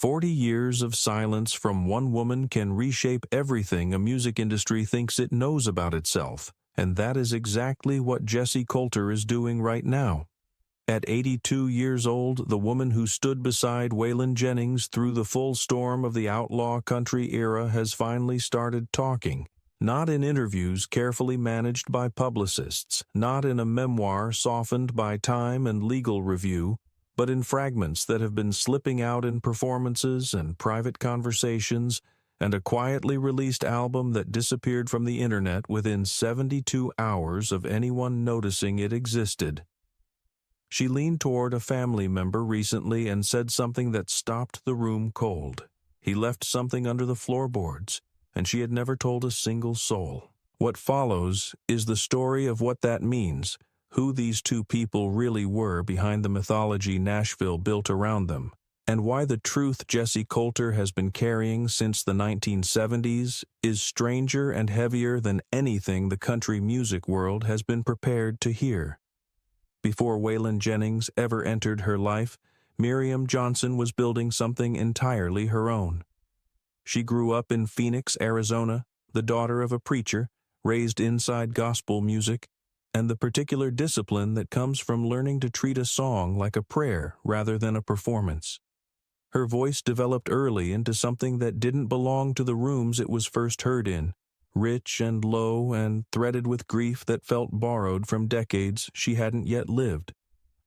40 years of silence from one woman can reshape everything a music industry thinks it knows about itself, and that is exactly what Jessi Colter is doing right now. At 82 years old, the woman who stood beside Waylon Jennings through the full storm of the outlaw country era has finally started talking. Not in interviews carefully managed by publicists, not in a memoir softened by time and legal review, but in fragments that have been slipping out in performances and private conversations, and a quietly released album that disappeared from the internet within 72 hours of anyone noticing it existed. She leaned toward a family member recently and said something that stopped the room cold. He left something under the floorboards, and she had never told a single soul. What follows is the story of what that means, who these two people really were behind the mythology Nashville built around them, and why the truth Jessi Colter has been carrying since the 1970s is stranger and heavier than anything the country music world has been prepared to hear. Before Waylon Jennings ever entered her life, Miriam Johnson was building something entirely her own. She grew up in Phoenix, Arizona, the daughter of a preacher, raised inside gospel music, and the particular discipline that comes from learning to treat a song like a prayer rather than a performance. Her voice developed early into something that didn't belong to the rooms it was first heard in, rich and low and threaded with grief that felt borrowed from decades she hadn't yet lived.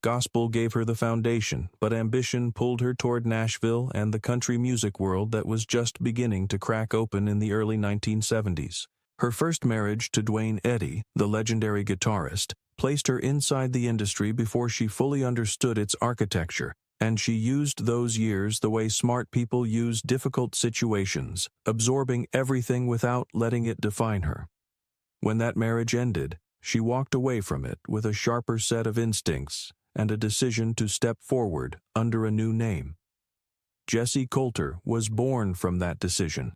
Gospel gave her the foundation, but ambition pulled her toward Nashville and the country music world that was just beginning to crack open in the early 1970s. Her first marriage to Duane Eddy, the legendary guitarist, placed her inside the industry before she fully understood its architecture, and she used those years the way smart people use difficult situations, absorbing everything without letting it define her. When that marriage ended, she walked away from it with a sharper set of instincts and a decision to step forward under a new name. Jessi Colter was born from that decision,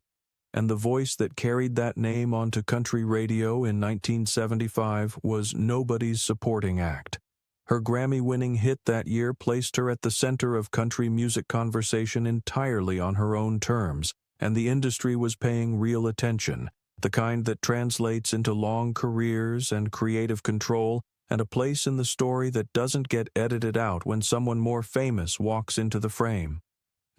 and the voice that carried that name onto country radio in 1975 was nobody's supporting act. Her Grammy-winning hit that year placed her at the center of country music conversation entirely on her own terms, and the industry was paying real attention, the kind that translates into long careers and creative control, and a place in the story that doesn't get edited out when someone more famous walks into the frame.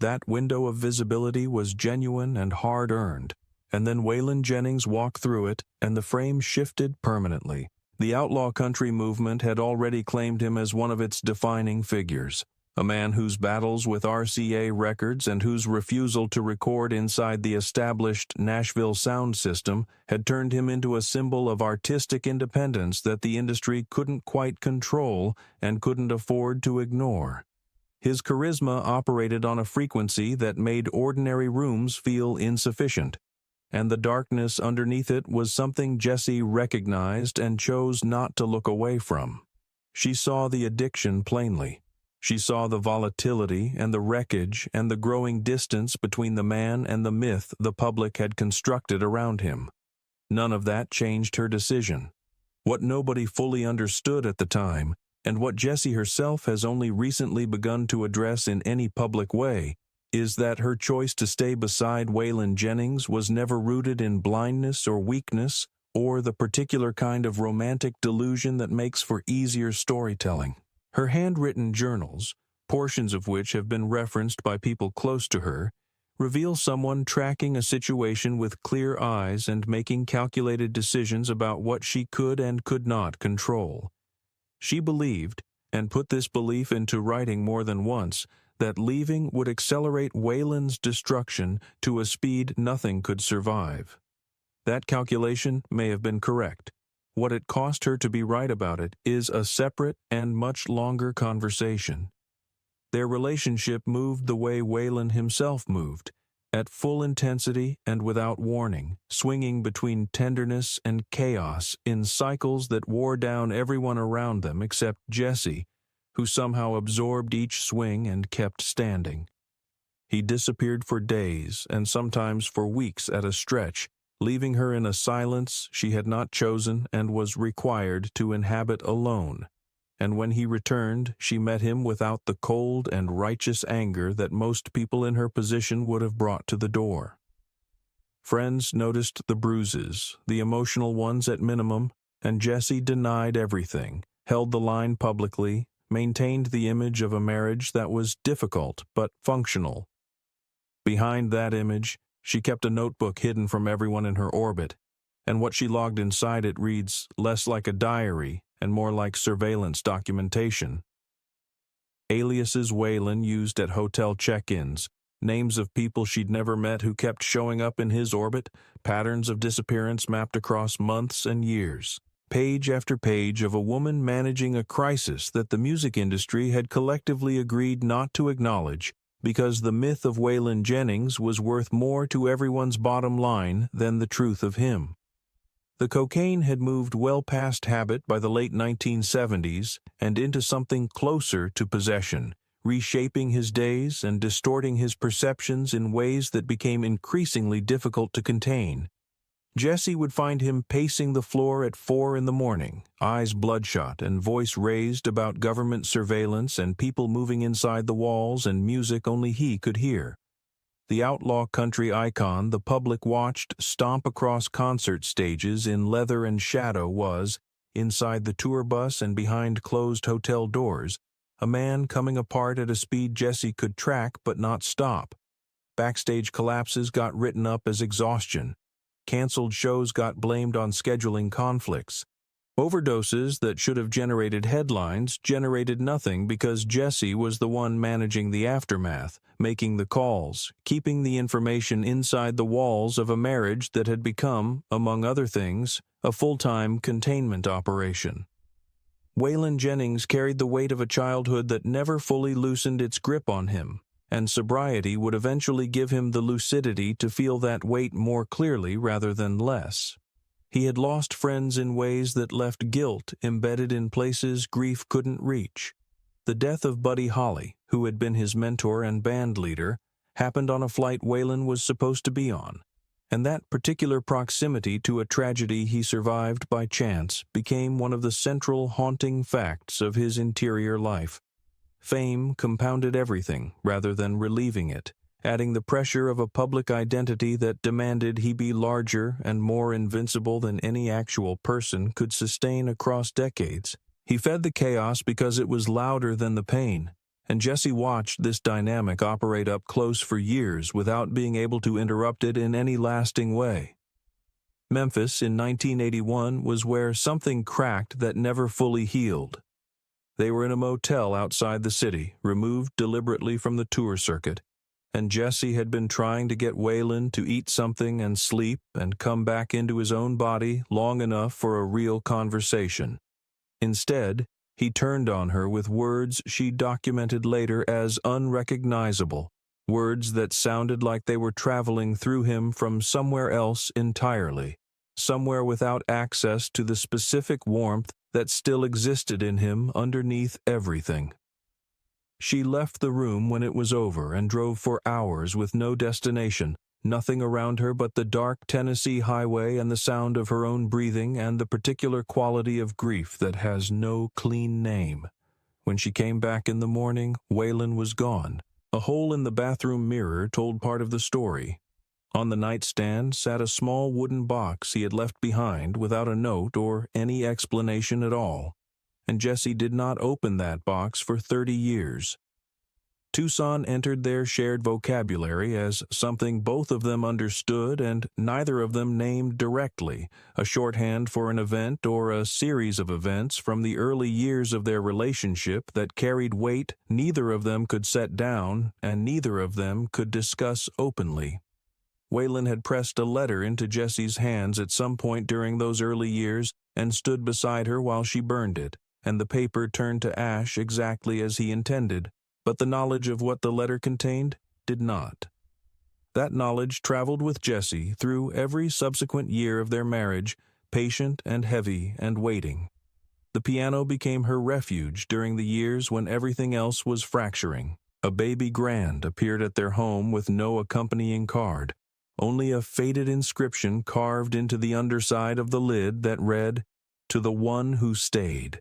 That window of visibility was genuine and hard-earned, and then Waylon Jennings walked through it, and the frame shifted permanently. The outlaw country movement had already claimed him as one of its defining figures, a man whose battles with RCA Records and whose refusal to record inside the established Nashville sound system had turned him into a symbol of artistic independence that the industry couldn't quite control and couldn't afford to ignore. His charisma operated on a frequency that made ordinary rooms feel insufficient, and the darkness underneath it was something Jessi recognized and chose not to look away from. She saw the addiction plainly. She saw the volatility and the wreckage and the growing distance between the man and the myth the public had constructed around him. None of that changed her decision. What nobody fully understood at the time, and what Jessi herself has only recently begun to address in any public way, is that her choice to stay beside Waylon Jennings was never rooted in blindness or weakness or the particular kind of romantic delusion that makes for easier storytelling. Her handwritten journals, portions of which have been referenced by people close to her, reveal someone tracking a situation with clear eyes and making calculated decisions about what she could and could not control. She believed, and put this belief into writing more than once, that leaving would accelerate Waylon's destruction to a speed nothing could survive. That calculation may have been correct. What it cost her to be right about it is a separate and much longer conversation. Their relationship moved the way Waylon himself moved, at full intensity and without warning, swinging between tenderness and chaos in cycles that wore down everyone around them except Jessi, who somehow absorbed each swing and kept standing. He disappeared for days and sometimes for weeks at a stretch, leaving her in a silence she had not chosen and was required to inhabit alone. and when he returned, she met him without the cold and righteous anger that most people in her position would have brought to the door. Friends noticed the bruises, the emotional ones at minimum, and Jessi denied everything, held the line publicly, maintained the image of a marriage that was difficult but functional. Behind that image, she kept a notebook hidden from everyone in her orbit, and what she logged inside it reads less like a diary and more like surveillance documentation. Aliases Waylon used at hotel check-ins, names of people she'd never met who kept showing up in his orbit, patterns of disappearance mapped across months and years. Page after page of a woman managing a crisis that the music industry had collectively agreed not to acknowledge because the myth of Waylon Jennings was worth more to everyone's bottom line than the truth of him. The cocaine had moved well past habit by the late 1970s and into something closer to possession, reshaping his days and distorting his perceptions in ways that became increasingly difficult to contain. Jessi would find him pacing the floor at 4 a.m, eyes bloodshot and voice raised about government surveillance and people moving inside the walls and music only he could hear. The outlaw country icon the public watched stomp across concert stages in leather and shadow was, inside the tour bus and behind closed hotel doors, a man coming apart at a speed Jessi could track but not stop. Backstage collapses got written up as exhaustion. Canceled shows got blamed on scheduling conflicts. Overdoses that should have generated headlines generated nothing because Jessi was the one managing the aftermath, making the calls, keeping the information inside the walls of a marriage that had become, among other things, a full-time containment operation. Waylon Jennings carried the weight of a childhood that never fully loosened its grip on him, and sobriety would eventually give him the lucidity to feel that weight more clearly rather than less. He had lost friends in ways that left guilt embedded in places grief couldn't reach. The death of Buddy Holly, who had been his mentor and band leader, happened on a flight Waylon was supposed to be on, and that particular proximity to a tragedy he survived by chance became one of the central haunting facts of his interior life. Fame compounded everything rather than relieving it, adding the pressure of a public identity that demanded he be larger and more invincible than any actual person could sustain across decades. He fed the chaos because it was louder than the pain, and Jessi watched this dynamic operate up close for years without being able to interrupt it in any lasting way. Memphis in 1981 was where something cracked that never fully healed. They were in a motel outside the city, removed deliberately from the tour circuit, and Jessi had been trying to get Waylon to eat something and sleep and come back into his own body long enough for a real conversation. Instead, he turned on her with words she documented later as unrecognizable, words that sounded like they were traveling through him from somewhere else entirely, somewhere without access to the specific warmth that still existed in him underneath everything. She left the room when it was over and drove for hours with no destination, nothing around her but the dark Tennessee highway and the sound of her own breathing and the particular quality of grief that has no clean name. When she came back in the morning, Waylon was gone. A hole in the bathroom mirror told part of the story. On the nightstand sat a small wooden box he had left behind without a note or any explanation at all, and Jessi did not open that box for 30 years. Tucson entered their shared vocabulary as something both of them understood and neither of them named directly, a shorthand for an event or a series of events from the early years of their relationship that carried weight neither of them could set down and neither of them could discuss openly. Waylon had pressed a letter into Jessi's hands at some point during those early years and stood beside her while she burned it, and the paper turned to ash exactly as he intended, but the knowledge of what the letter contained did not. That knowledge traveled with Jessi through every subsequent year of their marriage, patient and heavy and waiting. The piano became her refuge during the years when everything else was fracturing. A baby grand appeared at their home with no accompanying card, only a faded inscription carved into the underside of the lid that read, "To the one who stayed."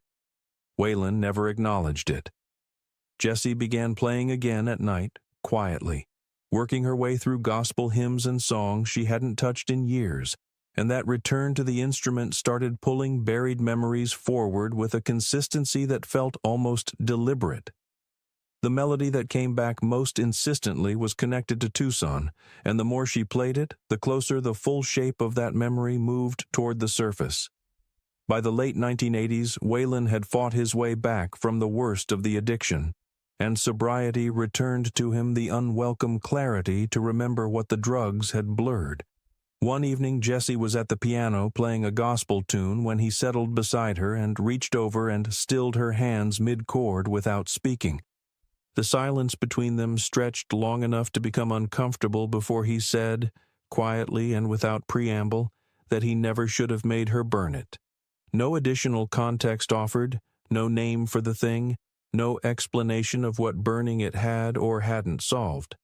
Waylon never acknowledged it. Jessi began playing again at night, quietly, working her way through gospel hymns and songs she hadn't touched in years, and that return to the instrument started pulling buried memories forward with a consistency that felt almost deliberate. The melody that came back most insistently was connected to Tucson, and the more she played it, the closer the full shape of that memory moved toward the surface. By the late 1980s, Waylon had fought his way back from the worst of the addiction, and sobriety returned to him the unwelcome clarity to remember what the drugs had blurred. One evening, Jessi was at the piano playing a gospel tune when he settled beside her and reached over and stilled her hands mid-chord without speaking. The silence between them stretched long enough to become uncomfortable before he said, quietly and without preamble, that he never should have made her burn it. No additional context offered, no name for the thing, no explanation of what burning it had or hadn't solved.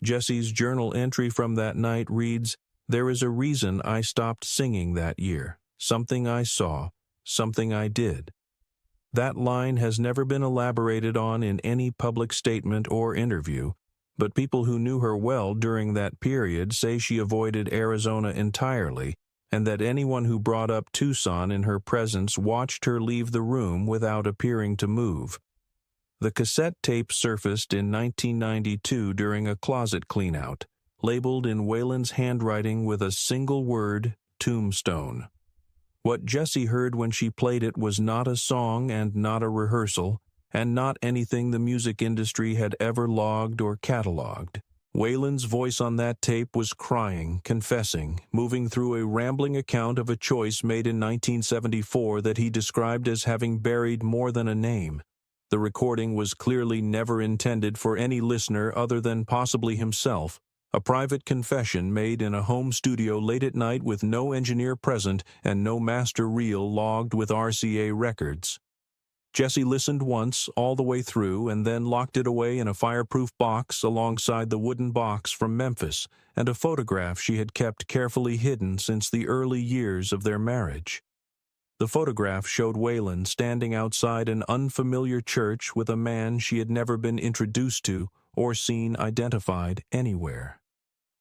Jessi's journal entry from that night reads, "There is a reason I stopped singing that year, something I saw, something I did." That line has never been elaborated on in any public statement or interview, but people who knew her well during that period say she avoided Arizona entirely, and that anyone who brought up Tucson in her presence watched her leave the room without appearing to move. The cassette tape surfaced in 1992 during a closet cleanout, labeled in Waylon's handwriting with a single word, Tombstone. What Jessi heard when she played it was not a song and not a rehearsal, and not anything the music industry had ever logged or cataloged. Waylon's voice on that tape was crying, confessing, moving through a rambling account of a choice made in 1974 that he described as having buried more than a name. The recording was clearly never intended for any listener other than possibly himself, a private confession made in a home studio late at night with no engineer present and no master reel logged with RCA records. Jessi listened once all the way through and then locked it away in a fireproof box alongside the wooden box from Memphis and a photograph she had kept carefully hidden since the early years of their marriage. The photograph showed Waylon standing outside an unfamiliar church with a man she had never been introduced to or seen identified anywhere.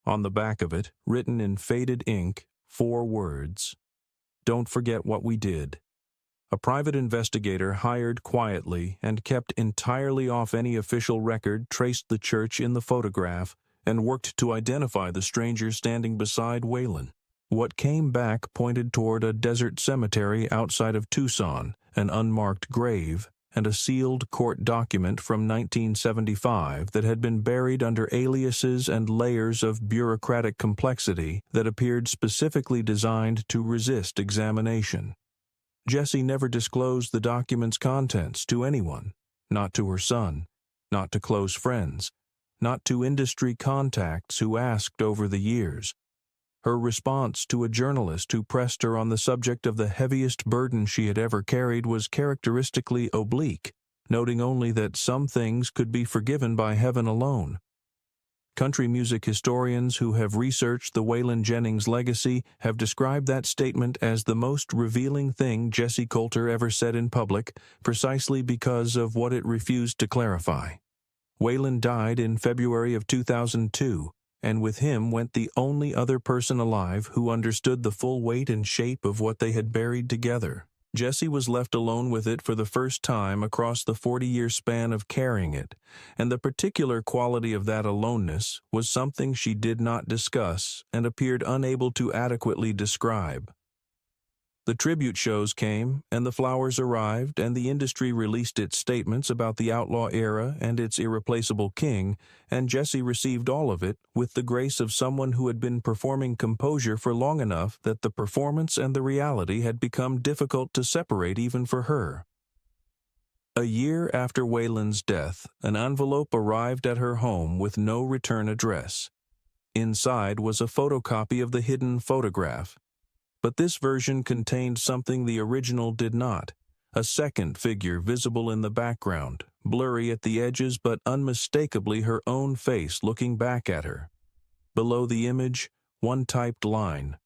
On the back of it, written in faded ink, 4 words, "Don't forget what we did." A private investigator hired quietly and kept entirely off any official record traced the church in the photograph and worked to identify the stranger standing beside Waylon. What came back pointed toward a desert cemetery outside of Tucson, an unmarked grave, and a sealed court document from 1975 that had been buried under aliases and layers of bureaucratic complexity that appeared specifically designed to resist examination. Jessi never disclosed the document's contents to anyone, not to her son, not to close friends, not to industry contacts who asked over the years. Her response to a journalist who pressed her on the subject of the heaviest burden she had ever carried was characteristically oblique, noting only that some things could be forgiven by heaven alone. Country music historians who have researched the Waylon Jennings legacy have described that statement as the most revealing thing Jessi Colter ever said in public, precisely because of what it refused to clarify. Waylon died in February of 2002. And with him went the only other person alive who understood the full weight and shape of what they had buried together. Jessi was left alone with it for the first time across the 40-year span of carrying it, and the particular quality of that aloneness was something she did not discuss and appeared unable to adequately describe. The tribute shows came, and the flowers arrived, and the industry released its statements about the Outlaw era and its irreplaceable king, and Jessi received all of it with the grace of someone who had been performing composure for long enough that the performance and the reality had become difficult to separate even for her. A year after Waylon's death, an envelope arrived at her home with no return address. Inside was a photocopy of the hidden photograph. But this version contained something the original did not, a second figure visible in the background, blurry at the edges but unmistakably her own face looking back at her. Below the image, one typed line,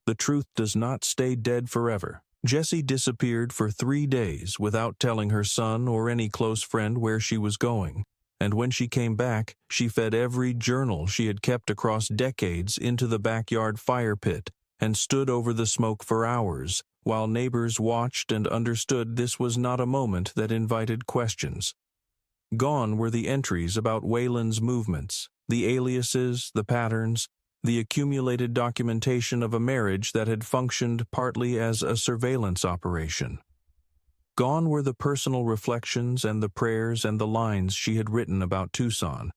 "The truth does not stay dead forever. Jessi disappeared for 3 days without telling her son or any close friend where she was going, and when she came back, she fed every journal she had kept across decades into the backyard fire pit and stood over the smoke for hours, while neighbors watched and understood this was not a moment that invited questions. Gone were the entries about Waylon's movements, the aliases, the patterns, the accumulated documentation of a marriage that had functioned partly as a surveillance operation. Gone were the personal reflections and the prayers and the lines she had written about Tucson.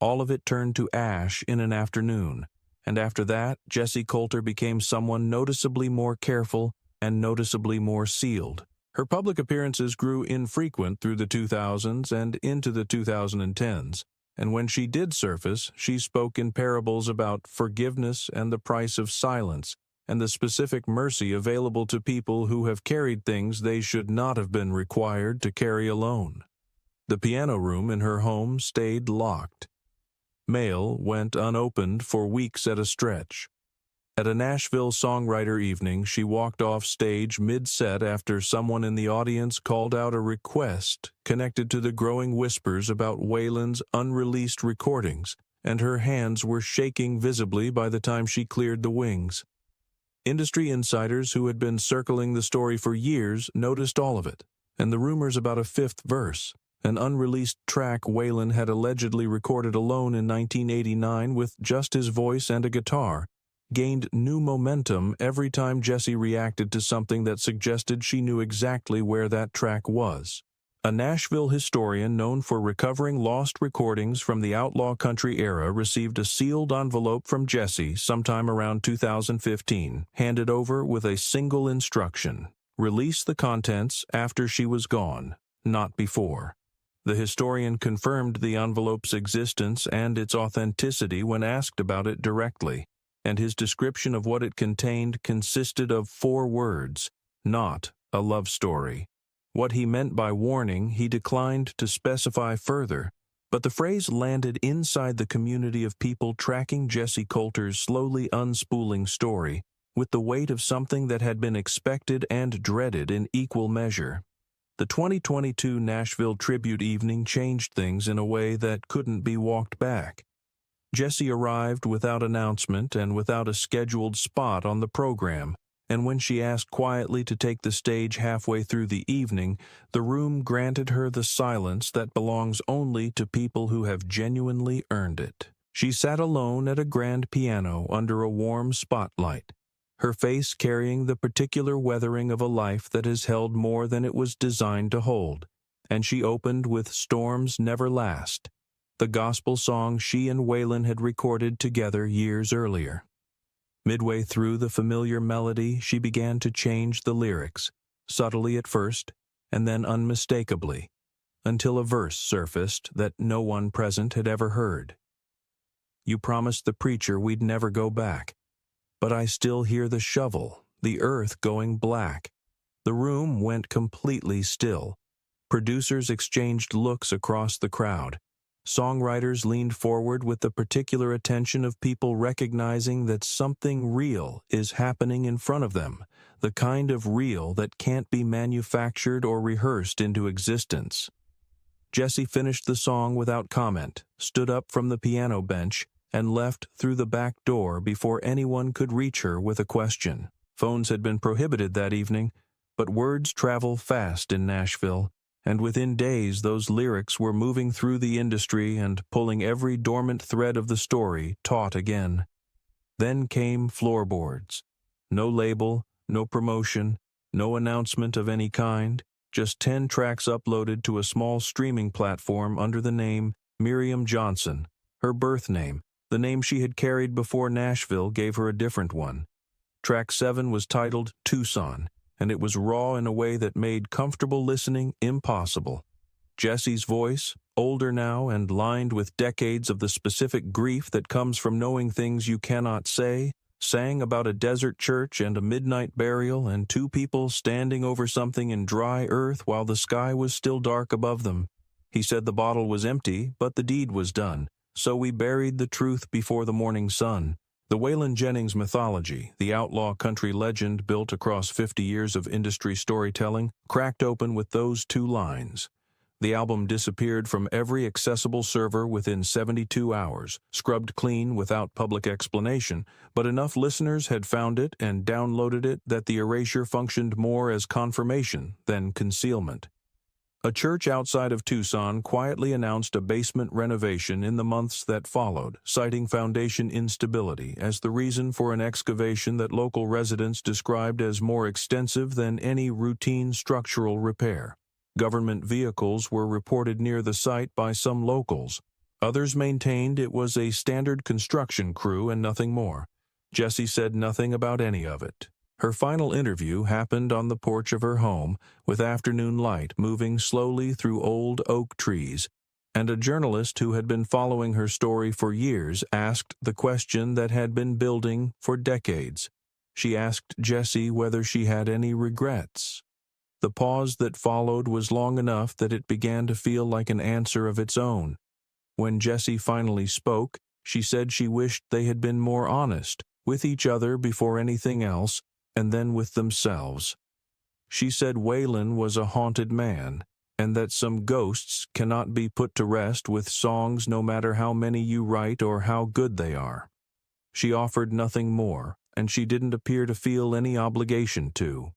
All of it turned to ash in an afternoon, and after that, Jessi Colter became someone noticeably more careful and noticeably more sealed. Her public appearances grew infrequent through the 2000s and into the 2010s, and when she did surface, she spoke in parables about forgiveness and the price of silence, and the specific mercy available to people who have carried things they should not have been required to carry alone. The piano room in her home stayed locked. Mail went unopened for weeks at a stretch. At a Nashville songwriter evening, she walked off stage mid-set after someone in the audience called out a request connected to the growing whispers about Waylon's unreleased recordings, and her hands were shaking visibly by the time she cleared the wings. Industry insiders who had been circling the story for years noticed all of it, and the rumors about a fifth verse, an unreleased track Waylon had allegedly recorded alone in 1989 with just his voice and a guitar, gained new momentum every time Jessi reacted to something that suggested she knew exactly where that track was. A Nashville historian known for recovering lost recordings from the outlaw country era received a sealed envelope from Jessi sometime around 2015, handed over with a single instruction: release the contents after she was gone, not before. The historian confirmed the envelope's existence and its authenticity when asked about it directly, and his description of what it contained consisted of 4 words: not a love story. What he meant by warning he declined to specify further, but the phrase landed inside the community of people tracking Jessi Colter's slowly unspooling story with the weight of something that had been expected and dreaded in equal measure. The 2022 Nashville Tribute Evening changed things in a way that couldn't be walked back. Jessi arrived without announcement and without a scheduled spot on the program, and when she asked quietly to take the stage halfway through the evening, the room granted her the silence that belongs only to people who have genuinely earned it. She sat alone at a grand piano under a warm spotlight, her face carrying the particular weathering of a life that has held more than it was designed to hold, and she opened with "Storms Never Last," the gospel song she and Waylon had recorded together years earlier. Midway through the familiar melody, she began to change the lyrics, subtly at first, and then unmistakably, until a verse surfaced that no one present had ever heard. "You promised the preacher we'd never go back, but I still hear the shovel, the earth going black." The room went completely still. Producers exchanged looks across the crowd. Songwriters leaned forward with the particular attention of people recognizing that something real is happening in front of them, the kind of real that can't be manufactured or rehearsed into existence. Jessi finished the song without comment, stood up from the piano bench, and left through the back door before anyone could reach her with a question. Phones had been prohibited that evening, but words travel fast in Nashville, and within days those lyrics were moving through the industry and pulling every dormant thread of the story taut again. Then came floorboards. No label, no promotion, no announcement of any kind, just 10 tracks uploaded to a small streaming platform under the name Miriam Johnson, her birth name. The name she had carried before Nashville gave her a different one. Track 7 was titled Tucson, and it was raw in a way that made comfortable listening impossible. Jessi's voice, older now and lined with decades of the specific grief that comes from knowing things you cannot say, sang about a desert church and a midnight burial and 2 people standing over something in dry earth while the sky was still dark above them. He said the bottle was empty, but the deed was done, so we buried the truth before the morning sun. The Waylon Jennings mythology, the outlaw country legend built across 50 years of industry storytelling, cracked open with those two lines. The album disappeared from every accessible server within 72 hours, scrubbed clean without public explanation, but enough listeners had found it and downloaded it that the erasure functioned more as confirmation than concealment. A church outside of Tucson quietly announced a basement renovation in the months that followed, citing foundation instability as the reason for an excavation that local residents described as more extensive than any routine structural repair. Government vehicles were reported near the site by some locals. Others maintained it was a standard construction crew and nothing more. Jessi said nothing about any of it. Her final interview happened on the porch of her home, with afternoon light moving slowly through old oak trees, and a journalist who had been following her story for years asked the question that had been building for decades. She asked Jessi whether she had any regrets. The pause that followed was long enough that it began to feel like an answer of its own. When Jessi finally spoke, she said she wished they had been more honest, with each other before anything else, and then with themselves. She said Waylon was a haunted man, and that some ghosts cannot be put to rest with songs no matter how many you write or how good they are. She offered nothing more, and she didn't appear to feel any obligation to.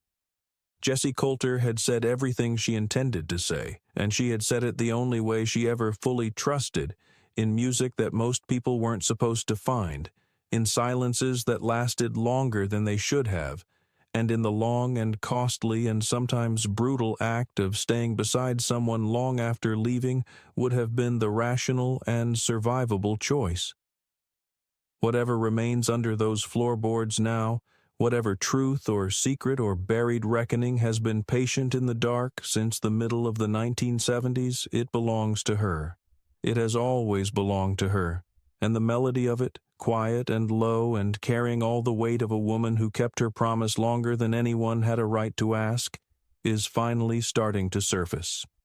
Jessi Colter had said everything she intended to say, and she had said it the only way she ever fully trusted, in music that most people weren't supposed to find, in silences that lasted longer than they should have, and in the long and costly and sometimes brutal act of staying beside someone long after leaving would have been the rational and survivable choice. Whatever remains under those floorboards now, whatever truth or secret or buried reckoning has been patient in the dark since the middle of the 1970s, it belongs to her. It has always belonged to her, and the melody of it, quiet and low and carrying all the weight of a woman who kept her promise longer than anyone had a right to ask, is finally starting to surface.